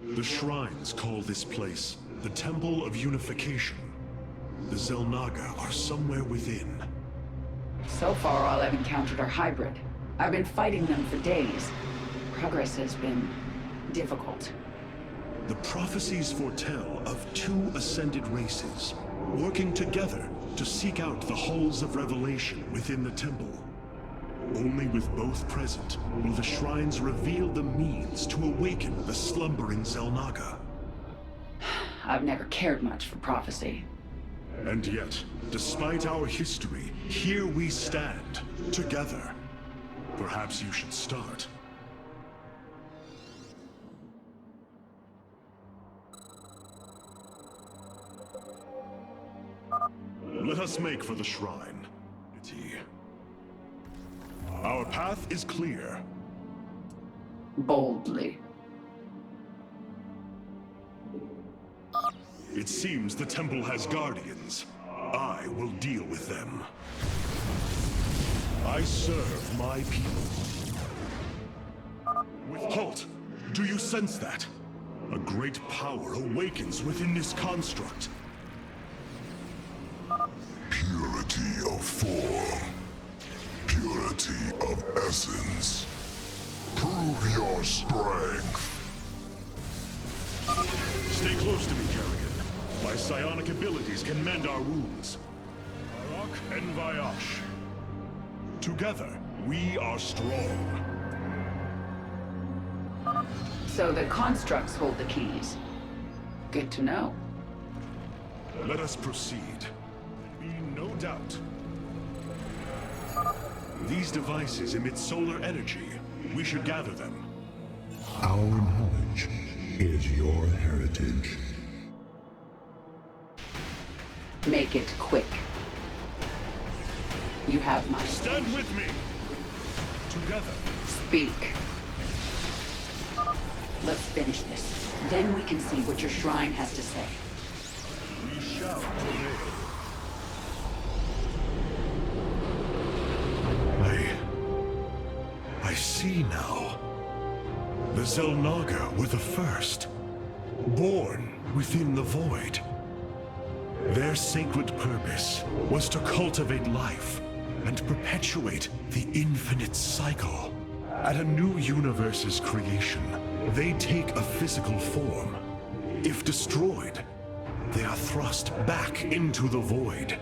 The shrines call this place the Temple of Unification. The Xel'Naga are somewhere within. So far, all I've encountered are hybrid. I've been fighting them for days. Progress has been difficult. The prophecies foretell of two ascended races, working together to seek out the halls of revelation within the temple. Only with both present will the shrines reveal the means to awaken the slumbering Xel'Naga. I've never cared much for prophecy. And yet, despite our history, here we stand, together. Perhaps you should start. Let us make for the shrine. Our path is clear. Boldly. It seems the temple has guardians. I will deal with them. I serve my people. Halt! Do you sense that? A great power awakens within this construct. Purity of form. Purity of essence. Prove your strength. Stay close to me, Kerrigan. My psionic abilities can mend our wounds. Arak and Vayash. Together, we are strong. So the constructs hold the keys. Good to know. Let us proceed. There be no doubt. These devices emit solar energy. We should gather them. Our knowledge is your heritage. Make it quick. You have my Stand with me! Together. Speak. Let's finish this. Then we can see what your shrine has to say. We shall prevail. I see now. The Xel'Naga were the first, born within the void. Their sacred purpose was to cultivate life and perpetuate the infinite cycle. At a new universe's creation, they take a physical form. If destroyed, they are thrust back into the void.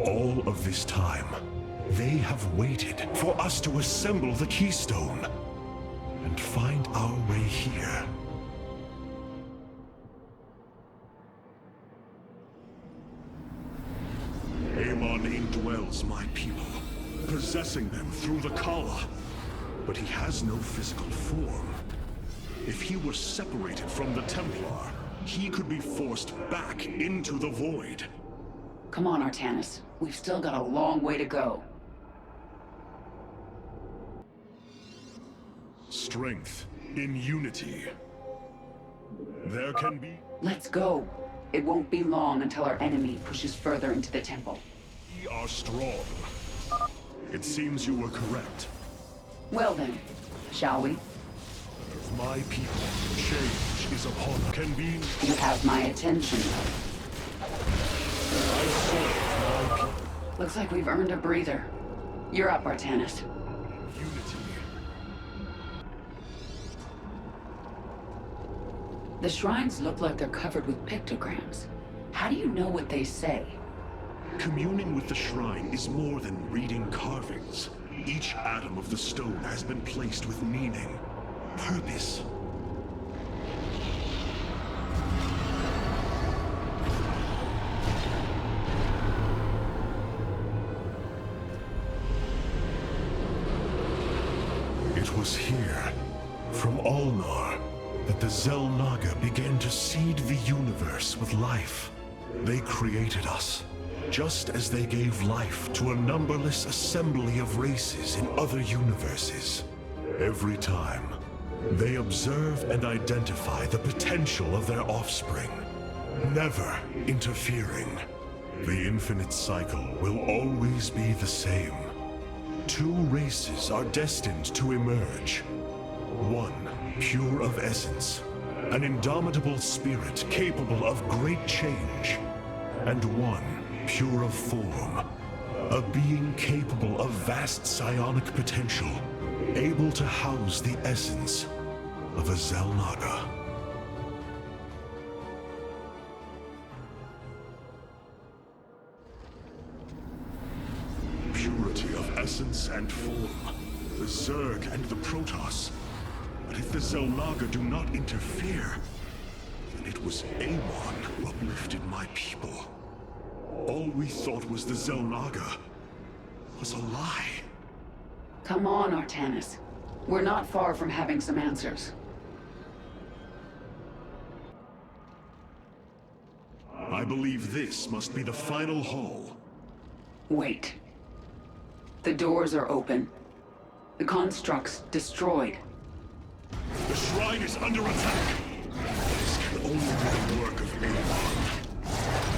All of this time, they have waited for us to assemble the keystone and find our way here. Amon indwells my people, possessing them through the Kala. But he has no physical form. If he were separated from the Templar, he could be forced back into the void. Come on, Artanis. We've still got a long way to go. Strength in unity. There can be... Let's go. It won't be long until our enemy pushes further into the temple. We are strong. It seems you were correct. Well then, shall we? Of my people, change is upon us. Can be... You have my attention. I serve my people. Looks like we've earned a breather. You're up, Artanis. Unity. The shrines look like they're covered with pictograms. How do you know what they say? Communing with the shrine is more than reading carvings. Each atom of the stone has been placed with meaning, purpose. It was here, from Ulnar, that the Xel'Naga began to seed the universe with life. They created us, just as they gave life to a numberless assembly of races in other universes. Every time, they observe and identify the potential of their offspring, never interfering. The infinite cycle will always be the same. Two races are destined to emerge. One pure of essence, an indomitable spirit capable of great change, and one pure of form, a being capable of vast psionic potential, able to house the essence of a Xel'Naga. Purity of essence and form, the Zerg and the Protoss. But if the Xel'Naga do not interfere, then it was Amon who uplifted my people. All we thought was the Xel'Naga was a lie. Come on, Artanis. We're not far from having some answers. I believe this must be the final hall. Wait. The doors are open. The constructs destroyed. The shrine is under attack. This can only be the work of Amon.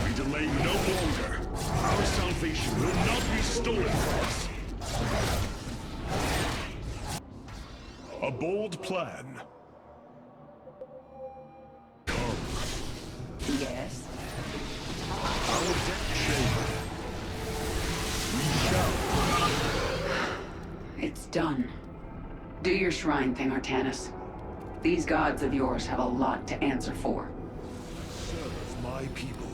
We delay no longer. Our salvation will not be stolen from us. A bold plan. Come. Yes? Our death chamber. We shall. It's done. Do your shrine thing, Artanis. These gods of yours have a lot to answer for. Serve my people.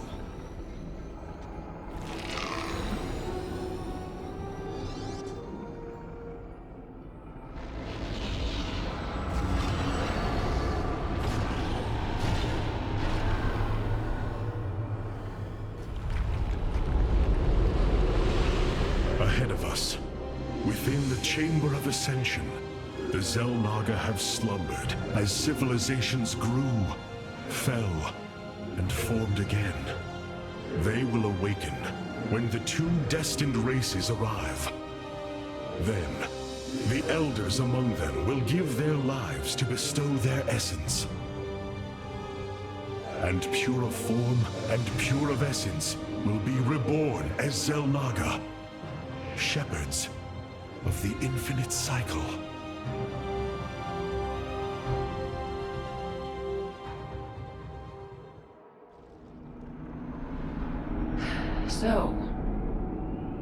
Ahead of us, within the Chamber of Ascension, the Xel'Naga have slumbered as civilizations grew, fell, and formed again. They will awaken when the two destined races arrive. Then, the elders among them will give their lives to bestow their essence. And pure of form and pure of essence will be reborn as Xel'Naga, shepherds of the infinite cycle. So,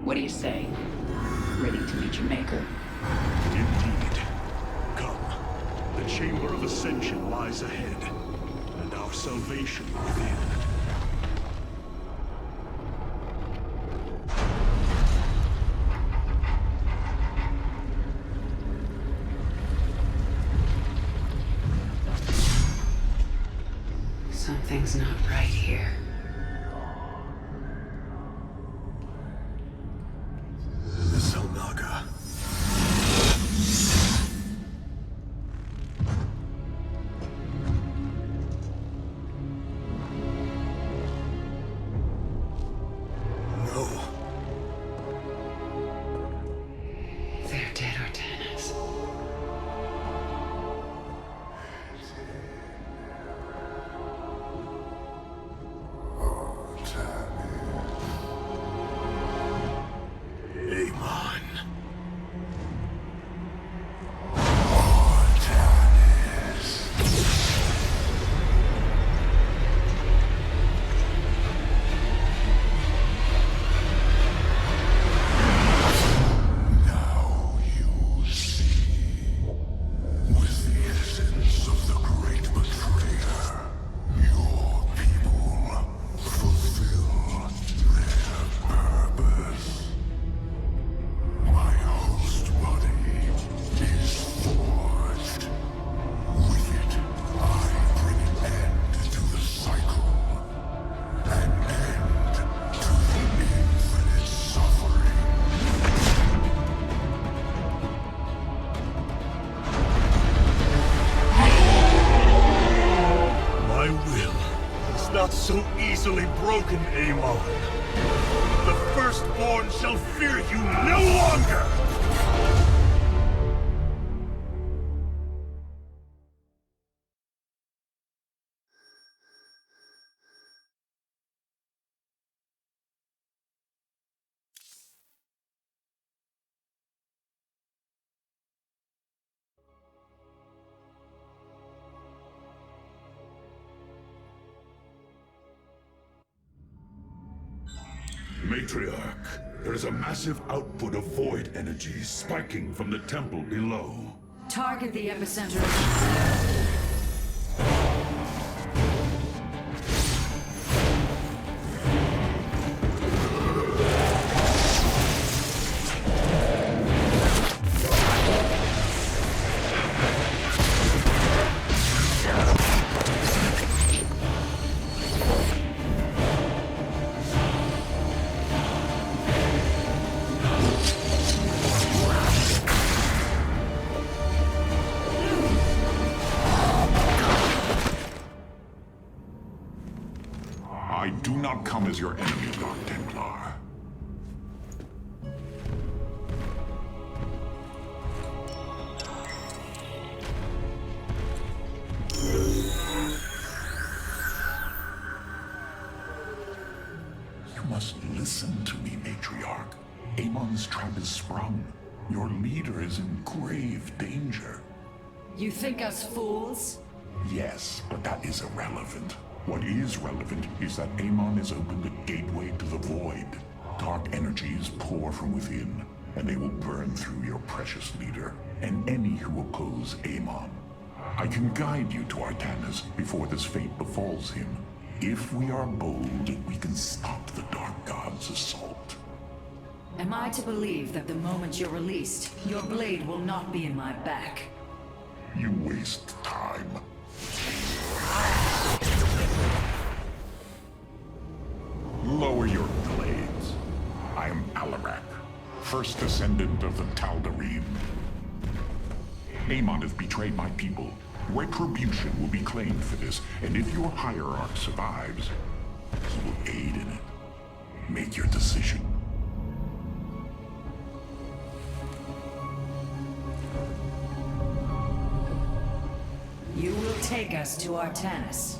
what do you say? Ready to meet your maker? Indeed. Come. The Chamber of Ascension lies ahead, and our salvation within. Something's not right here. The Xel'Naga. No. They're dead, Artanis. Amon. Now you see, with the essence of the great betrayer, your people fulfill their purpose. My host body is forged. With it, I bring an end to the cycle, an end to the infinite suffering. My will is not so easily broken, Amon. The Firstborn shall fear you no longer! Matriarch, there is a massive output of void energy spiking from the temple below. Target the epicenter of... I do not come as your enemy, Dark Templar. You must listen to me, Matriarch. Amon's trap is sprung. Your leader is in grave danger. You think us fools? Yes, but that is irrelevant. What is relevant is that Amon has opened a gateway to the void. Dark energies pour from within, and they will burn through your precious leader, and any who oppose Amon. I can guide you to Artanis before this fate befalls him. If we are bold, we can stop the Dark God's assault. Am I to believe that the moment you're released, your blade will not be in my back? You waste time. Lower your blades. I am Alarak, first descendant of the Tal'Darim. Amon has betrayed my people. Retribution will be claimed for this, and if your hierarch survives, he will aid in it. Make your decision. You will take us to Artanis.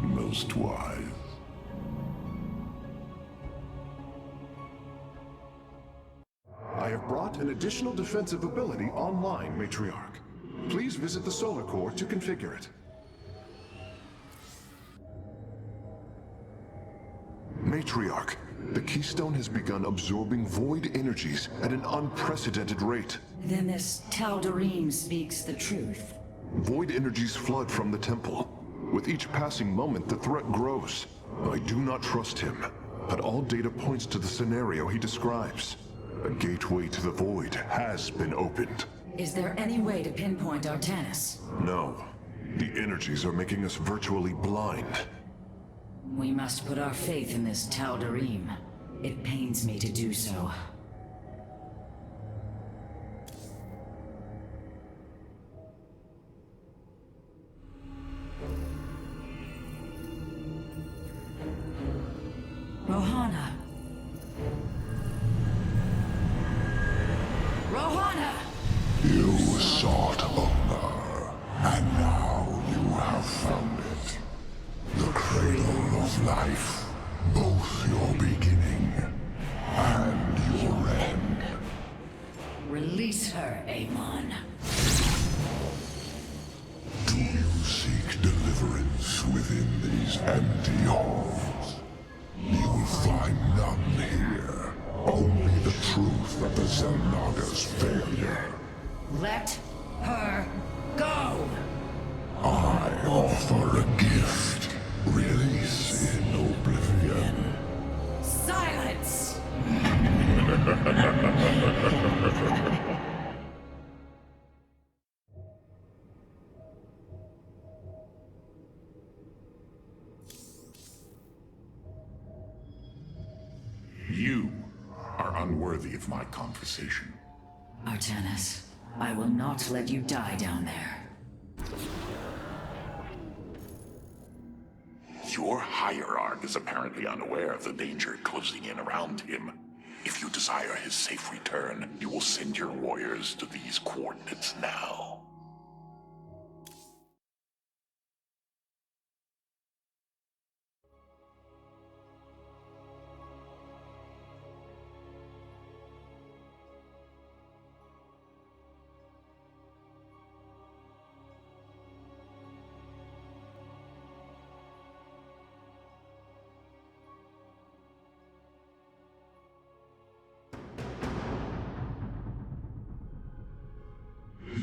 Most wise. I have brought an additional defensive ability online, Matriarch. Please visit the solar core to configure it. Matriarch, the Keystone has begun absorbing void energies at an unprecedented rate. Then this Tal'Darim speaks the truth. Void energies flood from the temple. With each passing moment, the threat grows. I do not trust him, but all data points to the scenario he describes. A gateway to the void has been opened. Is there any way to pinpoint Artanis? No. The energies are making us virtually blind. We must put our faith in this Tal'Darim. It pains me to do so. Rohana! Rohana! You sought honor, and now you have found it. The cradle of life, both your beginning and your end. Release her, Amon. Do you seek deliverance within these empty halls? You will find none here. Only the truth of the Xel'Naga's failure. Let her go! I offer a gift. Release in oblivion. Silence! You are unworthy of my conversation. Artanis, I will not let you die down there. Your hierarch is apparently unaware of the danger closing in around him. If you desire his safe return, you will send your warriors to these coordinates now.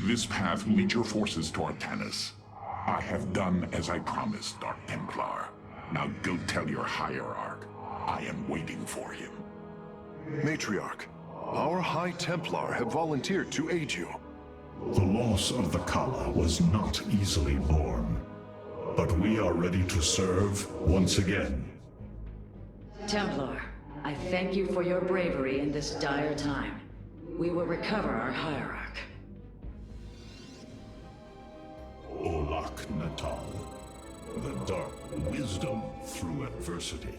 This path will lead your forces to Artanis. I have done as I promised, Dark Templar. Now go tell your hierarch. I am waiting for him. Matriarch, our High Templar have volunteered to aid you. The loss of the Kala was not easily borne, but we are ready to serve once again. Templar, I thank you for your bravery in this dire time. We will recover our hierarch. Olak Natal, the dark wisdom through adversity.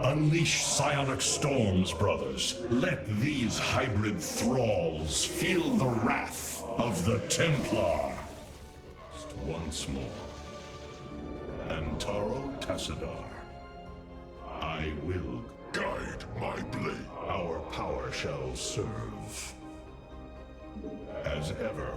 Unleash psionic storms, brothers. Let these hybrid thralls feel the wrath of the Templar. Once more. Antaro Tassadar. I will guide my blade. Our power shall serve. As ever,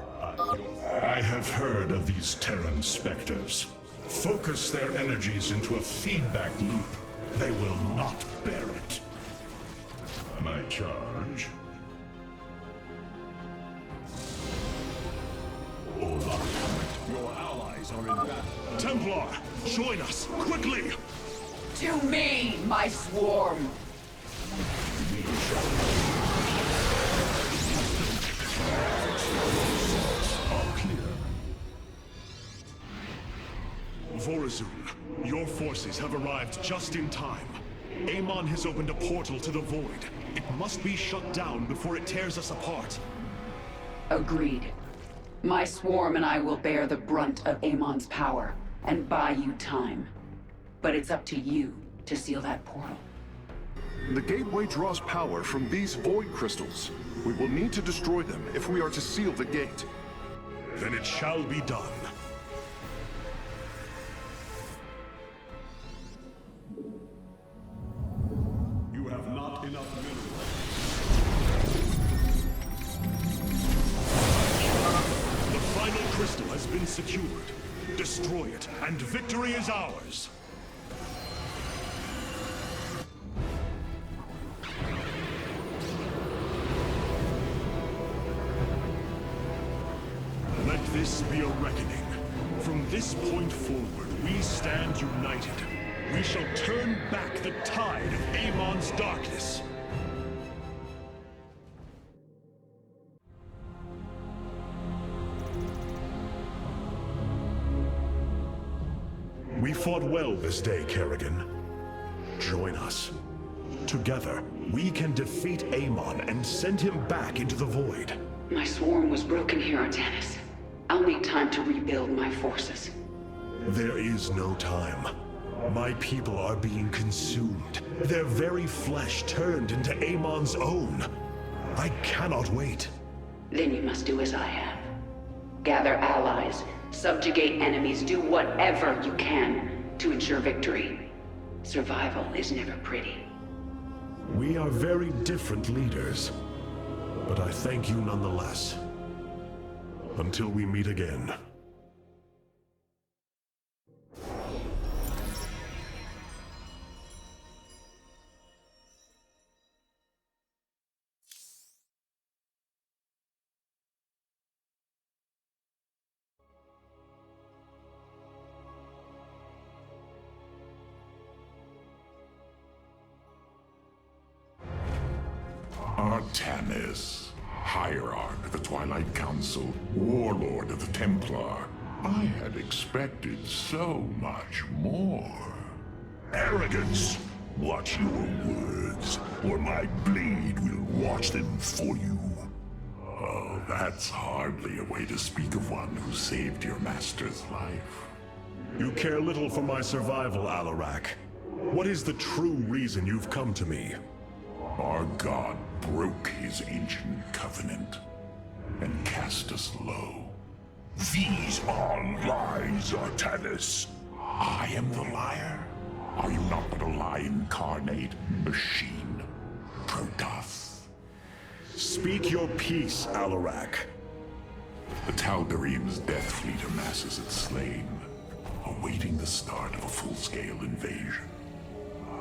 I have heard of these Terran specters. Focus their energies into a feedback loop. They will not bear it. My charge. Olaf. Your allies are in battle. Templar, join us, quickly! To me, my swarm! All clear. Vorazun, your forces have arrived just in time. Amon has opened a portal to the Void. It must be shut down before it tears us apart. Agreed. My swarm and I will bear the brunt of Amon's power, and buy you time. But it's up to you to seal that portal. The gateway draws power from these void crystals. We will need to destroy them if we are to seal the gate. Then it shall be done. You have not enough minerals. The final crystal has been secured. Destroy it, and victory is ours. Let this be a reckoning. From this point forward, we stand united. We shall turn back the tide of Amon's darkness. We fought well this day, Kerrigan. Join us. Together, we can defeat Amon and send him back into the Void. My swarm was broken here, Artanis. I'll need time to rebuild my forces. There is no time. My people are being consumed. Their very flesh turned into Amon's own. I cannot wait. Then you must do as I have. Gather allies, subjugate enemies, do whatever you can to ensure victory. Survival is never pretty. We are very different leaders, but I thank you nonetheless. Until we meet again. Artanis, Hierarch of the Twilight Council, Warlord of the Templar. I had expected so much more. Arrogance! Watch your words, or my blade will watch them for you. Oh, that's hardly a way to speak of one who saved your master's life. You care little for my survival, Alarak. What is the true reason you've come to me? Our god broke his ancient covenant and cast us low. These are lies, Artanis. I am the liar? Are you not but a lie incarnate, machine, Protoss? Speak your peace, Alarak. The Tal'Darim's death fleet amasses its slain, awaiting the start of a full-scale invasion.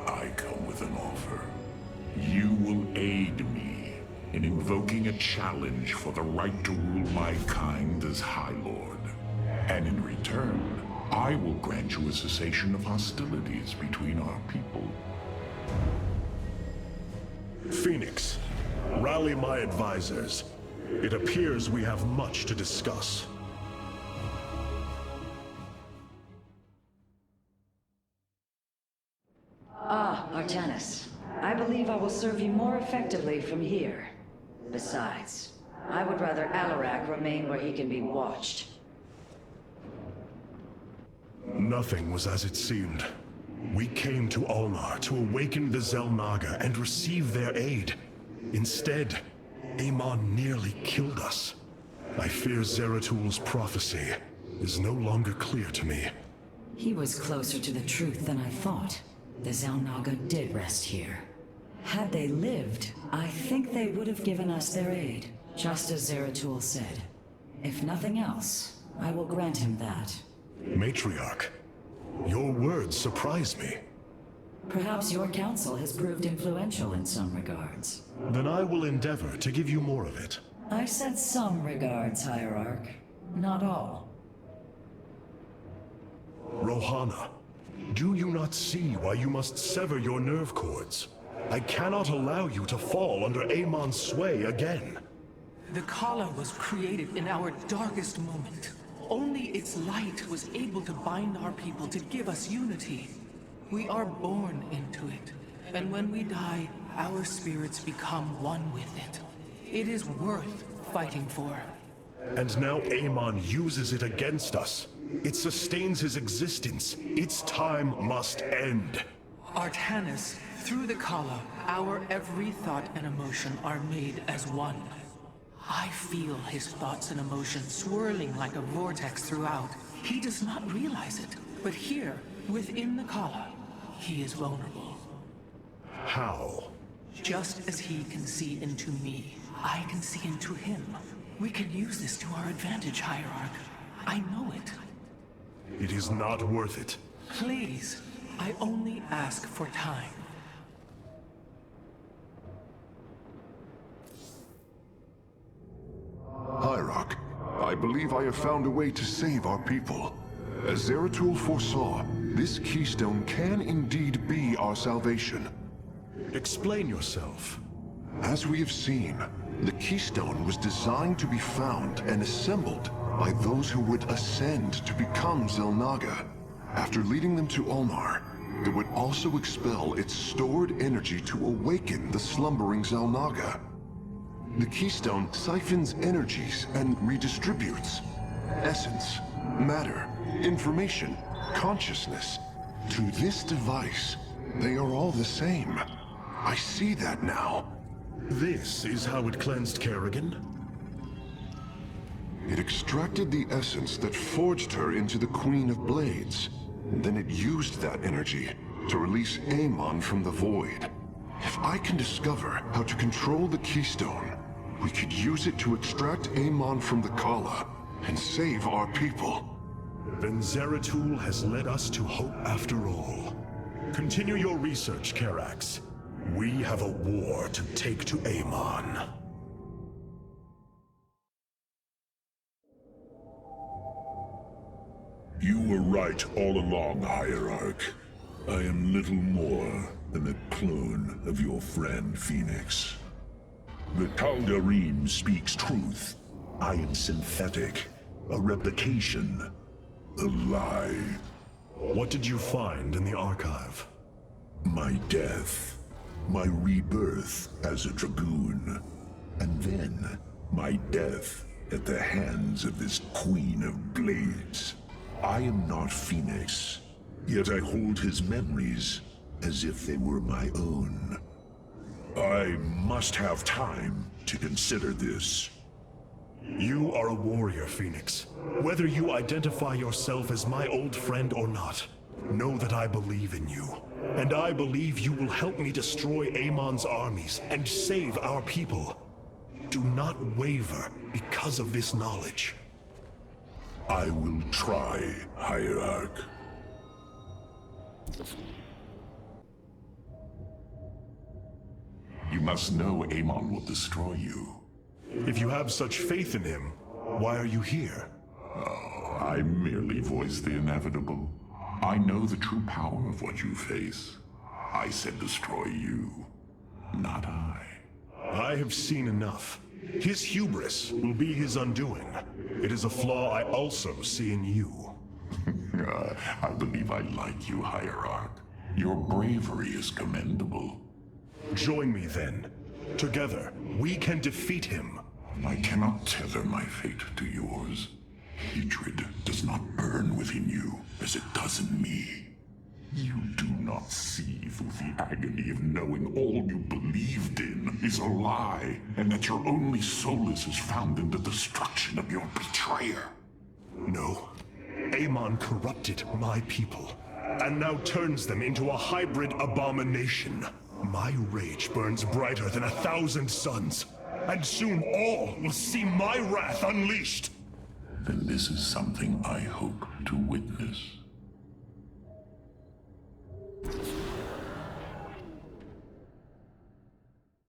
I come with an offer. You will aid me in invoking a challenge for the right to rule my kind as High Lord. And in return, I will grant you a cessation of hostilities between our people. Phoenix, rally my advisors. It appears we have much to discuss. Ah, Artanis. I believe I will serve you more effectively from here. Besides, I would rather Alarak remain where he can be watched. Nothing was as it seemed. We came to Ulnar to awaken the Xel'Naga and receive their aid. Instead, Amon nearly killed us. I fear Zeratul's prophecy is no longer clear to me. He was closer to the truth than I thought. The Xel'Naga did rest here. Had they lived, I think they would have given us their aid, just as Zeratul said. If nothing else, I will grant him that. Matriarch, your words surprise me. Perhaps your counsel has proved influential in some regards. Then I will endeavor to give you more of it. I said some regards, Hierarch. Not all. Rohana, do you not see why you must sever your nerve cords? I cannot allow you to fall under Amon's sway again. The Kala was created in our darkest moment. Only its light was able to bind our people to give us unity. We are born into it, and when we die, our spirits become one with it. It is worth fighting for. And now Amon uses it against us. It sustains his existence. Its time must end. Artanis, through the Kala, our every thought and emotion are made as one. I feel his thoughts and emotions swirling like a vortex throughout. He does not realize it, but here, within the Kala, he is vulnerable. How? Just as he can see into me, I can see into him. We can use this to our advantage, Hierarch. I know it. It is not worth it. Please, I only ask for time. Hierarch, I believe I have found a way to save our people. As Zeratul foresaw, this keystone can indeed be our salvation. Explain yourself. As we have seen, the keystone was designed to be found and assembled by those who would ascend to become Xel'Naga. After leading them to Ulnar, it would also expel its stored energy to awaken the slumbering Xel'Naga. The keystone siphons energies and redistributes essence, matter, information, consciousness. To this device, they are all the same. I see that now. This is how it cleansed Kerrigan? It extracted the essence that forged her into the Queen of Blades. Then it used that energy to release Amon from the void. If I can discover how to control the keystone, we could use it to extract Amon from the Kala and save our people. Then Zeratul has led us to hope after all. Continue your research, Karax. We have a war to take to Amon. You were right all along, Hierarch. I am little more than a clone of your friend Phoenix. The Tal'Darim speaks truth. I am synthetic, a replication, a lie. What did you find in the archive? My death, my rebirth as a dragoon, and then my death at the hands of this Queen of Blades. I am not Phoenix, yet I hold his memories as if they were my own. I must have time to consider this. You are a warrior, Phoenix. Whether you identify yourself as my old friend or not, know that I believe in you. And I believe you will help me destroy Amon's armies and save our people. Do not waver because of this knowledge. I will try, Hierarch. You must know Amon will destroy you. If you have such faith in him, why are you here? Oh, I merely voice the inevitable. I know the true power of what you face. I said destroy you, not I. I have seen enough. His hubris will be his undoing. It is a flaw I also see in you. I believe I like you, Hierarch. Your bravery is commendable. Join me then. Together, we can defeat him. I cannot tether my fate to yours. Hatred does not burn within you as it does in me. You do not see through the agony of knowing all you believed in is a lie, and that your only solace is found in the destruction of your betrayer. No. Amon corrupted my people, and now turns them into a hybrid abomination. My rage burns brighter than 1,000 suns, and soon all will see my wrath unleashed. Then this is something I hope to witness.